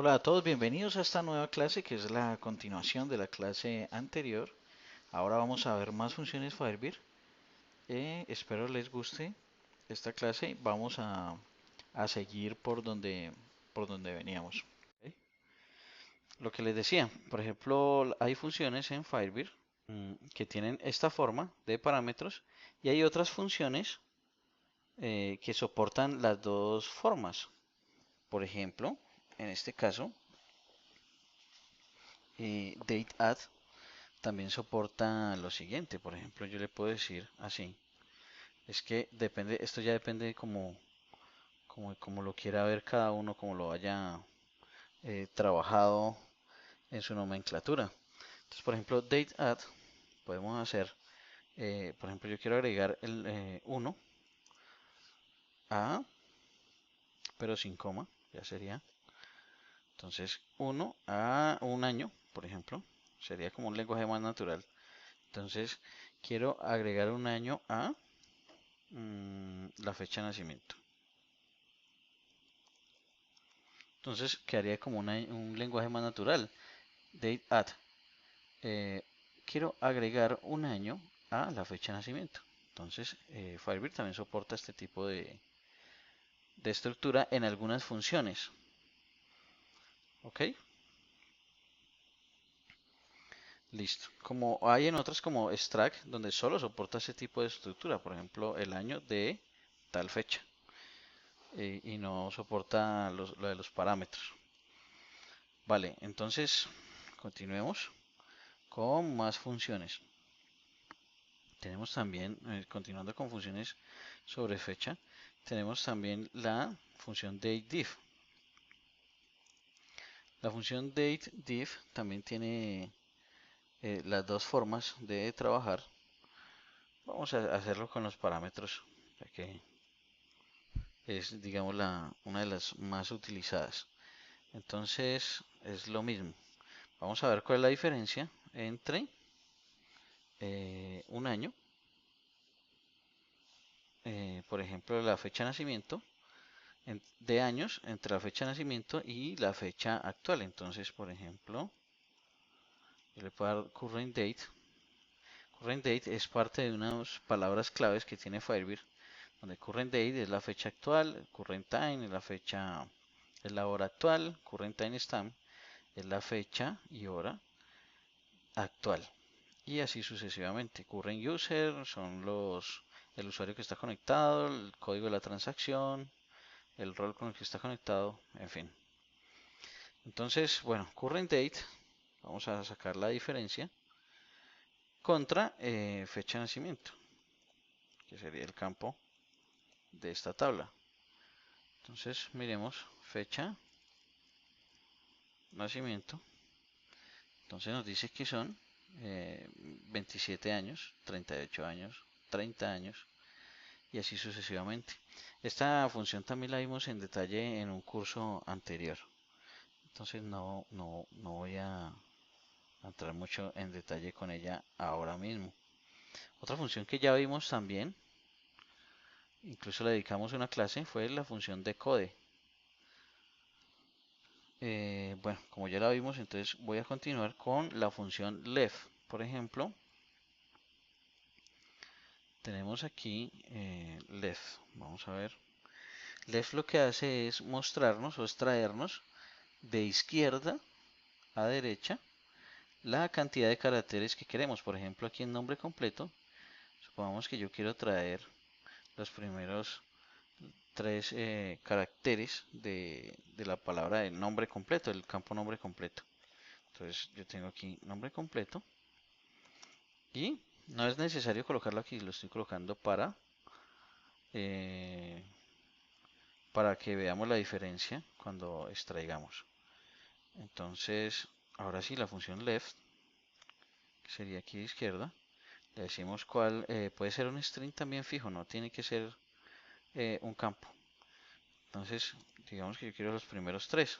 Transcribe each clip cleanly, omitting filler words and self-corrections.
Hola a todos, bienvenidos a esta nueva clase que es la continuación de la clase anterior. Ahora vamos a ver más funciones Firebird. Espero les guste esta clase. Vamos a seguir por donde veníamos. ¿Ok? Lo que les decía, por ejemplo, hay funciones en Firebird que tienen esta forma de parámetros y hay otras funciones que soportan las dos formas. Por ejemplo, en este caso, dateAdd también soporta lo siguiente. Por ejemplo, yo le puedo decir así. Es que depende, esto ya depende como lo quiera ver cada uno, como lo haya trabajado en su nomenclatura. Entonces, por ejemplo, dateAdd podemos hacer, por ejemplo, yo quiero agregar el 1 a, pero sin coma, ya sería. Entonces, 1 a un año, por ejemplo, sería como un lenguaje más natural. Entonces, quiero agregar un año a la fecha de nacimiento. Entonces quedaría como un lenguaje más natural. Date eh, quiero agregar un año a la fecha de nacimiento. Entonces Firebird también soporta este tipo de estructura en algunas funciones. ¿Ok? Listo. Como hay en otras como Strack, donde solo soporta ese tipo de estructura. Por ejemplo, el año de tal fecha. Y no soporta lo de los parámetros. Vale, entonces continuemos con más funciones. Tenemos también, continuando con funciones sobre fecha, tenemos también la función dateDiff. La función dateDiff también tiene las dos formas de trabajar. Vamos a hacerlo con los parámetros, ya que es, digamos, una de las más utilizadas. Entonces, es lo mismo. Vamos a ver cuál es la diferencia entre un año, por ejemplo, la fecha de nacimiento de años entre la fecha de nacimiento y la fecha actual. Entonces, por ejemplo, yo le puedo dar current date. Current date es parte de unas palabras claves que tiene Firebird, donde current date es la fecha actual, current time es la fecha, es la hora actual, current time stamp es la fecha y hora actual. Y así sucesivamente. Current user son el usuario que está conectado, el código de la transacción, el rol con el que está conectado, en fin. Entonces, bueno, current date, vamos a sacar la diferencia contra fecha de nacimiento, que sería el campo de esta tabla. Entonces, miremos fecha, nacimiento. Entonces nos dice que son 27 años, 38 años, 30 años y así sucesivamente. Esta función también la vimos en detalle en un curso anterior. Entonces no voy a entrar mucho en detalle con ella ahora mismo. Otra función que ya vimos también, incluso le dedicamos una clase, fue la función decode. Bueno, como ya la vimos, entonces voy a continuar con la función left. Por ejemplo, tenemos aquí left. Vamos a ver. Left lo que hace es mostrarnos o extraernos de izquierda a derecha la cantidad de caracteres que queremos. Por ejemplo, aquí en nombre completo, supongamos que yo quiero traer los primeros tres caracteres de la palabra del nombre completo, del campo nombre completo. Entonces yo tengo aquí nombre completo y no es necesario colocarlo aquí, lo estoy colocando eh, para que veamos la diferencia cuando extraigamos. Entonces, ahora sí, la función left, que sería aquí de izquierda, le decimos cuál, puede ser un string también fijo, no tiene que ser un campo. Entonces, digamos que yo quiero los primeros tres.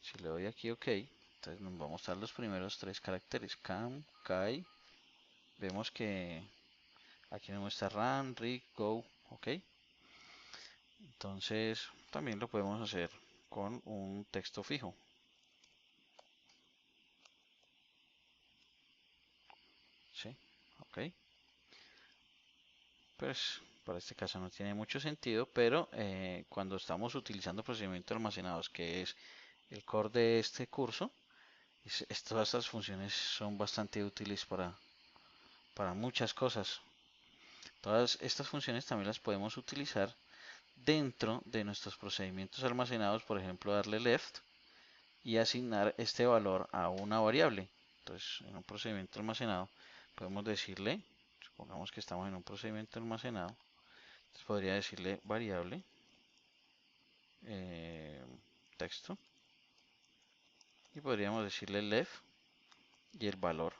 Si le doy aquí OK, entonces nos va a mostrar los primeros tres caracteres. Cam, Kai. Vemos que aquí nos muestra run, Rick, go. OK. Entonces también lo podemos hacer con un texto fijo. ¿Sí? Ok. Pues para este caso no tiene mucho sentido, pero cuando estamos utilizando procedimientos almacenados, que es el core de este curso, todas estas funciones son bastante útiles para muchas cosas. Todas estas funciones también las podemos utilizar dentro de nuestros procedimientos almacenados, por ejemplo, darle left y asignar este valor a una variable. Entonces, en un procedimiento almacenado podemos decirle, supongamos que estamos en un procedimiento almacenado, entonces podría decirle variable eh, texto y podríamos decirle left y el valor,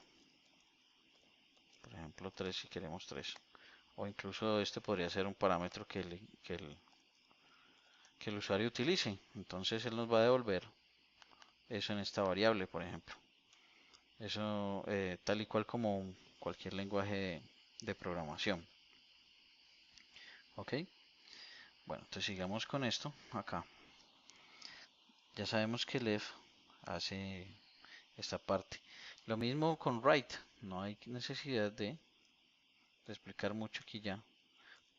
por ejemplo 3 si queremos 3, o incluso este podría ser un parámetro que el usuario utilice. Entonces él nos va a devolver eso en esta variable, por ejemplo. Eso tal y cual como cualquier lenguaje de programación. Ok, bueno, entonces sigamos con esto acá. Ya sabemos que left hace esta parte. Lo mismo con write, no hay necesidad de explicar mucho aquí ya,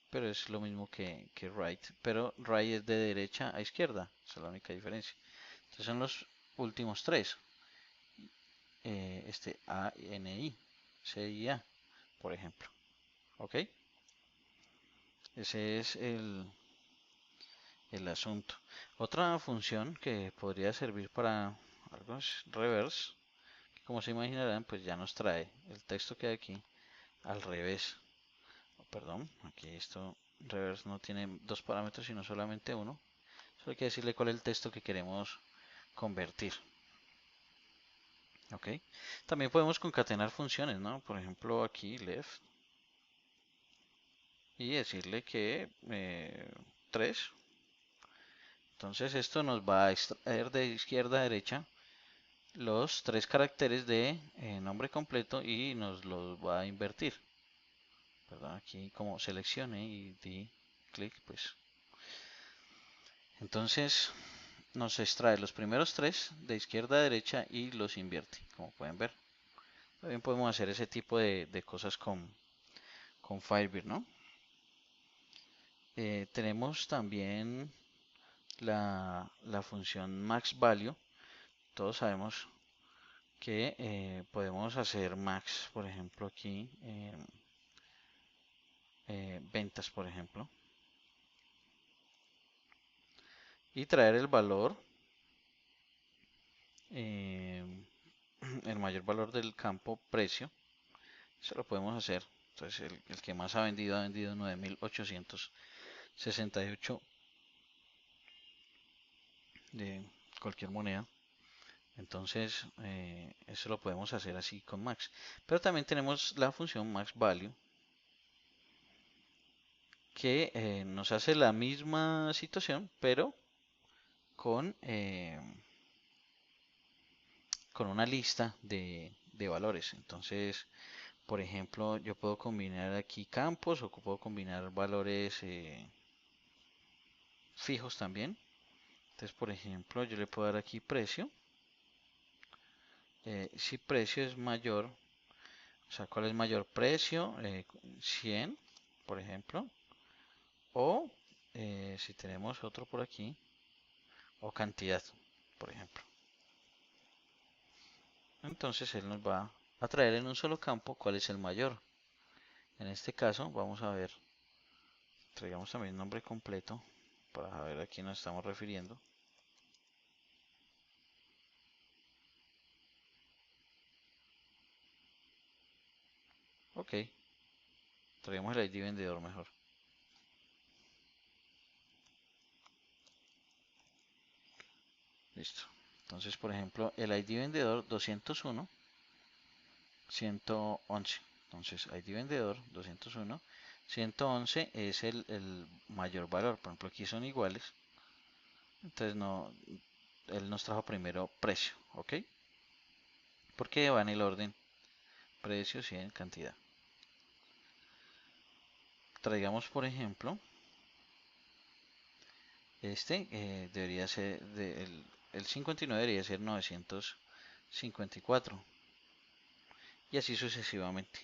pero es lo mismo que write, pero write es de derecha a izquierda, esa es la única diferencia. Entonces son los últimos tres, A, N, I, C y A, por ejemplo. ¿Ok? Ese es el asunto. Otra función que podría servir para algo es reverse, que como se imaginarán, pues ya nos trae el texto que hay aquí al revés. Oh, perdón, aquí esto reverse no tiene dos parámetros, sino solamente uno. Solo hay que decirle cuál es el texto que queremos convertir. ¿Ok? También podemos concatenar funciones, ¿no? Por ejemplo, aquí left y decirle que 3. Entonces esto nos va a extraer de izquierda a derecha los tres caracteres de nombre completo y nos los va a invertir. Perdón, aquí como seleccione y di clic, pues. Entonces nos extrae los primeros tres de izquierda a derecha y los invierte, como pueden ver. También podemos hacer ese tipo de cosas con Firebird, ¿no? Tenemos también la función maxValue. Todos sabemos que podemos hacer max, por ejemplo, aquí ventas, por ejemplo, y traer el valor, eh, el mayor valor del campo precio. Eso lo podemos hacer. Entonces, el que más ha vendido 9.868 de cualquier moneda. Entonces, eso lo podemos hacer así con max. Pero también tenemos la función max value que nos hace la misma situación, pero con, eh, con una lista de valores. Entonces, por ejemplo, yo puedo combinar aquí campos o puedo combinar valores fijos también. Entonces, por ejemplo, yo le puedo dar aquí precio. Si precio es mayor, o sea, ¿cuál es mayor precio? 100, por ejemplo. O si tenemos otro por aquí, o cantidad, por ejemplo. Entonces él nos va a traer en un solo campo cuál es el mayor. En este caso, vamos a ver, traigamos también nombre completo para saber a quién nos estamos refiriendo. Ok, traigamos el ID vendedor mejor. Listo. Entonces, por ejemplo, el ID vendedor 201, 111. Entonces, ID vendedor 201, 111 es el mayor valor. Por ejemplo, aquí son iguales. Entonces, no, él nos trajo primero precio, ¿ok? Porque va en el orden precio, 100, cantidad. Traigamos, por ejemplo, Debería ser, el 59 debería ser 954 y así sucesivamente.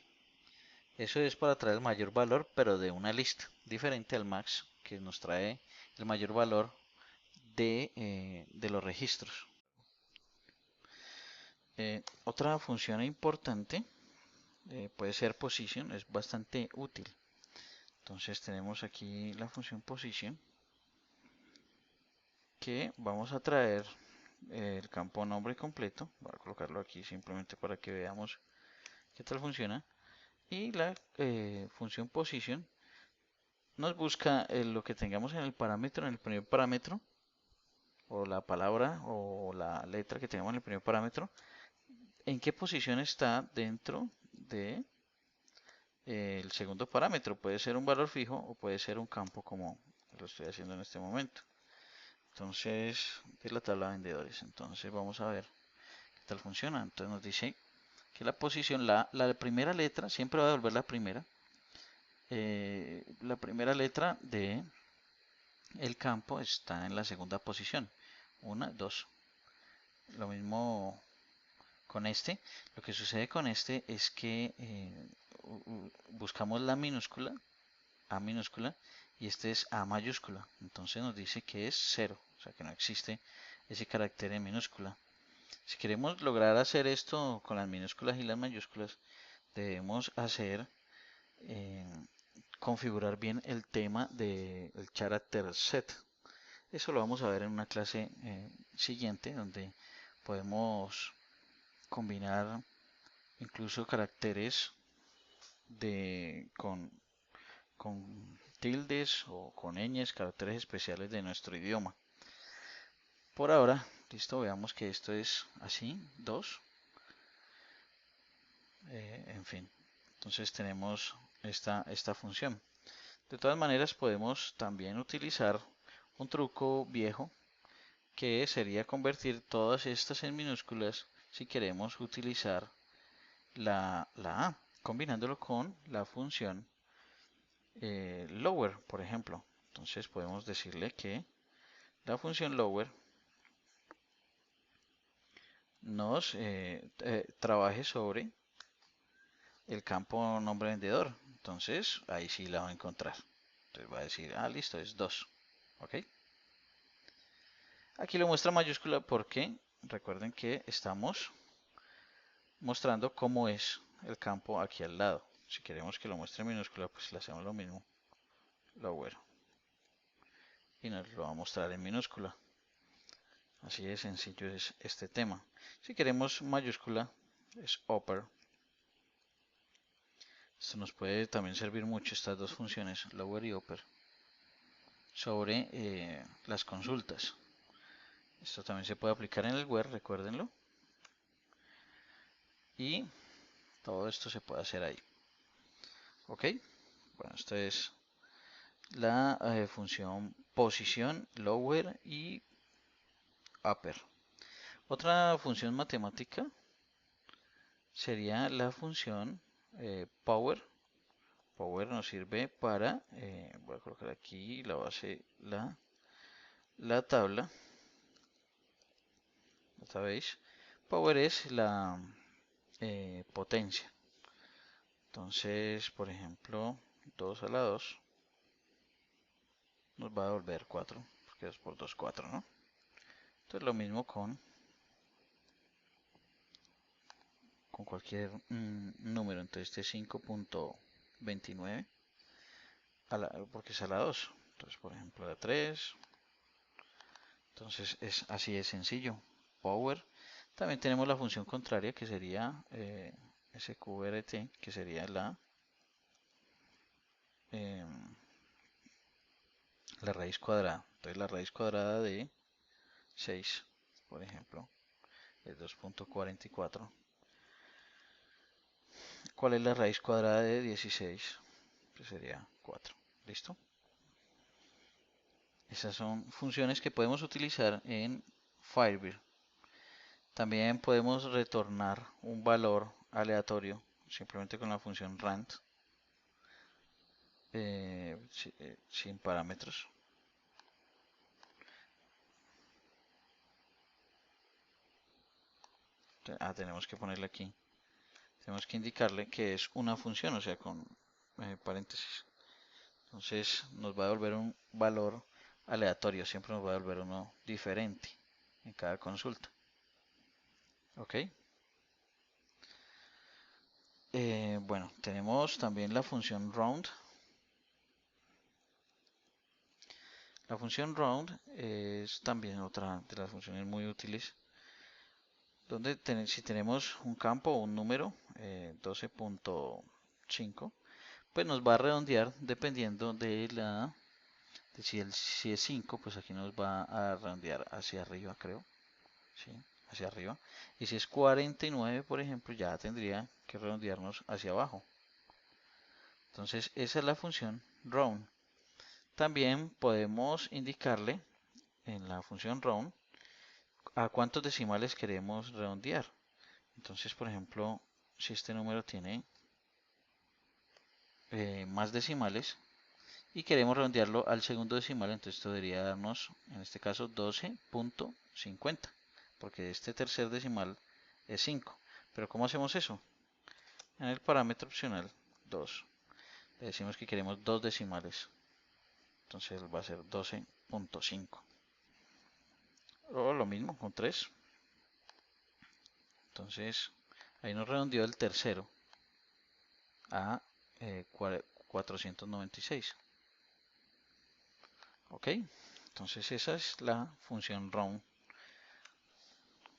Eso es para traer el mayor valor, pero de una lista, diferente al max que nos trae el mayor valor de los registros. Otra función importante puede ser position, es bastante útil. Entonces tenemos aquí la función position que vamos a traer el campo nombre completo. Voy a colocarlo aquí simplemente para que veamos qué tal funciona. Y la función position nos busca lo que tengamos en el parámetro, en el primer parámetro, o la palabra o la letra que tengamos en el primer parámetro, en qué posición está dentro de el segundo parámetro. Puede ser un valor fijo o puede ser un campo como lo estoy haciendo en este momento. Entonces, de la tabla de vendedores. Entonces vamos a ver qué tal funciona. Entonces nos dice que la posición, la primera letra, siempre va a devolver la primera letra de el campo está en la segunda posición. 1, 2. Lo mismo con este. Lo que sucede con este es que buscamos la minúscula, A minúscula, y este es A mayúscula. Entonces nos dice que es 0, o sea que no existe ese carácter en minúscula. Si queremos lograr hacer esto con las minúsculas y las mayúsculas, debemos eh, configurar bien el tema del character set. Eso lo vamos a ver en una clase siguiente, donde podemos combinar incluso caracteres con tildes o con ñes, caracteres especiales de nuestro idioma. Por ahora, listo, veamos que esto es así, 2. En fin, entonces tenemos esta función. De todas maneras, podemos también utilizar un truco viejo que sería convertir todas estas en minúsculas si queremos utilizar la A, combinándolo con la función lower, por ejemplo. Entonces podemos decirle que la función lower nos trabaje sobre el campo nombre vendedor. Entonces ahí sí la va a encontrar. Entonces va a decir, ah, listo, es 2. ¿Ok? Aquí lo muestra mayúscula porque recuerden que estamos mostrando cómo es el campo aquí al lado. Si queremos que lo muestre en minúscula, pues le hacemos lo mismo. Lower. Y nos lo va a mostrar en minúscula. Así de sencillo es este tema. Si queremos mayúscula, es upper. Esto nos puede también servir mucho, estas dos funciones, lower y upper, sobre las consultas. Esto también se puede aplicar en el web, recuérdenlo. Y todo esto se puede hacer ahí. ¿Ok? Bueno, esto es la función posición, lower y upper. Otra función matemática sería la función power. Power nos sirve para, voy a colocar aquí la base, la tabla. ¿Esta veis? Power es la potencia. Entonces, por ejemplo, 2 a la 2 nos va a devolver 4, porque 2 por 2, 4, ¿no? Entonces lo mismo con cualquier número. Entonces este es 5.29, porque es a la 2. Entonces, por ejemplo, a la 3. Entonces es así de sencillo. Power. También tenemos la función contraria que sería sqrt, que sería eh, la raíz cuadrada. Entonces la raíz cuadrada de 6, por ejemplo, es 2.44. ¿Cuál es la raíz cuadrada de 16? Pues sería 4. ¿Listo? Esas son funciones que podemos utilizar en Firebird. También podemos retornar un valor aleatorio simplemente con la función rand sin parámetros. tenemos que ponerle aquí. Tenemos que indicarle que es una función, o sea, con paréntesis. Entonces nos va a devolver un valor aleatorio, siempre nos va a devolver uno diferente en cada consulta. ¿Ok? Bueno, tenemos también la función round. La función round es también otra de las funciones muy útiles, donde si tenemos un campo o un número 12.5, pues nos va a redondear dependiendo si es 5, pues aquí nos va a redondear hacia arriba, creo. ¿Sí? Hacia arriba. Y si es 49, por ejemplo, ya tendría que redondearnos hacia abajo. Entonces, esa es la función round. También podemos indicarle en la función round a cuántos decimales queremos redondear. Entonces, por ejemplo, si este número tiene más decimales y queremos redondearlo al segundo decimal, entonces esto debería darnos, en este caso, 12.50, porque este tercer decimal es 5. Pero ¿cómo hacemos eso? En el parámetro opcional 2, le decimos que queremos dos decimales. Entonces va a ser 12.5. O lo mismo con 3. Entonces ahí nos redondeó el tercero a 496. Ok, entonces esa es la función round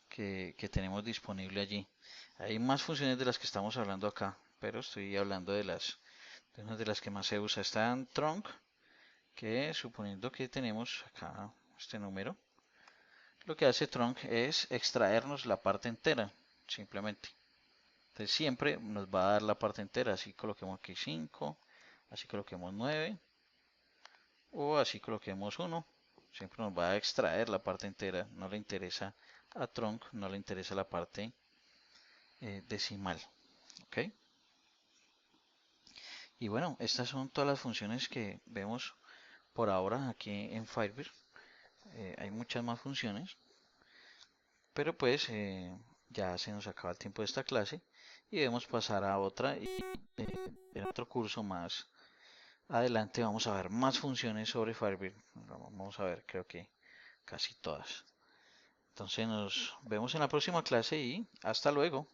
que tenemos disponible allí. Hay más funciones de las que estamos hablando acá, pero estoy hablando de una de las que más se usa. Está en trunc, que suponiendo que tenemos acá este número, lo que hace trunc es extraernos la parte entera, simplemente. Entonces siempre nos va a dar la parte entera, así coloquemos aquí 5, así coloquemos 9 o así coloquemos 1. Siempre nos va a extraer la parte entera, no le interesa a trunc, no le interesa la parte decimal. ¿Ok? Y bueno, estas son todas las funciones que vemos por ahora aquí en Firebird. Hay muchas más funciones, pero pues ya se nos acaba el tiempo de esta clase y debemos pasar a otra y en otro curso más adelante vamos a ver más funciones sobre Firebird. Vamos a ver, creo que casi todas. Entonces nos vemos en la próxima clase y hasta luego.